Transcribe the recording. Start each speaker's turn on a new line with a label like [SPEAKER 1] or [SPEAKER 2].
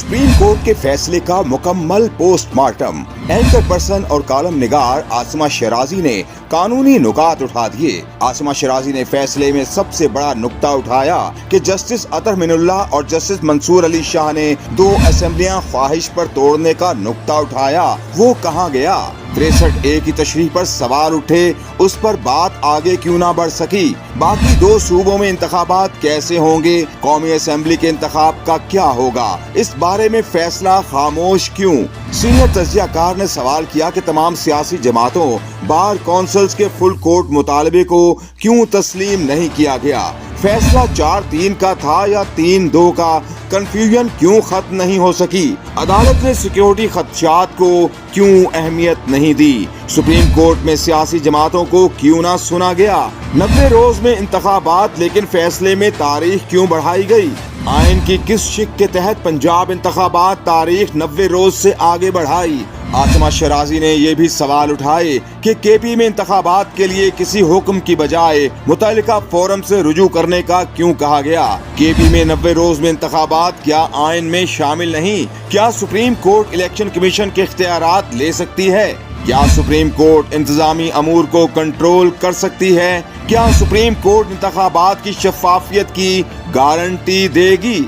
[SPEAKER 1] Supreme court के फैसले का मुकम्मल पोस्टमार्टम। एंकर पर्सन और कॉलम निगार आसिमा शराजी ने कानूनी नुकात उठा दिए। आसिमा शराजी ने फैसले में सबसे बड़ा नुक्ता उठाया कि जस्टिस अतर मिनुल्लाह और जस्टिस मंसूर अली शाह ने 2 असेंबलियां ख्वाहिश पर तोड़ने का नुक्ता उठाया। वो कहाँ गया? 63A की तशरीह पर सवाल उठे, उस पर बात आगे क्यों ना बढ़ सकी? बाकी 2 सूबों में इंतखाबात कैसे होंगे? कौमी असेंबली के इंतखाब का क्या होगा? इस बारे में फैसला खामोश क्यों? सीनियर तज्जियाकार ने सवाल किया कि तमाम सियासी जमातों, बार कौंसिल्स के फुल कोर्ट मुतालबे को क्यों तस्लीम नहीं किया गया? फैसला 4-3 का था या 3-2 का? कंफ्यूजन क्यों खत्म नहीं हो सकी? अदालत ने सिक्योरिटी खदशात को क्यों अहमियत नहीं दी? सुप्रीम कोर्ट में सियासी जमातों को क्यों ना सुना गया? 90 रोज में इंतखाबात, लेकिन फैसले में तारीख क्यों बढ़ाई गई? आइन की किस शिक के तहत पंजाब इंतखाबात तारीख 90 रोज से आगे बढ़ाई? आसिमा शराजी ने ये भी सवाल उठाए कि केपी में इंतखाबात के लिए किसी हुक्म की बजाय मुतल्लिका फोरम से रुजू करने का क्यों कहा गया? केपी में 90 रोज में इंतखाबात क्या आइन में शामिल नहीं? क्या सुप्रीम कोर्ट इलेक्शन कमीशन के इख्तियारात ले सकती है? क्या सुप्रीम कोर्ट इंतजामी अमूर को कंट्रोल कर सकती है? क्या सुप्रीम कोर्ट इंतखाबात की शफाफियत की गारंटी देगी?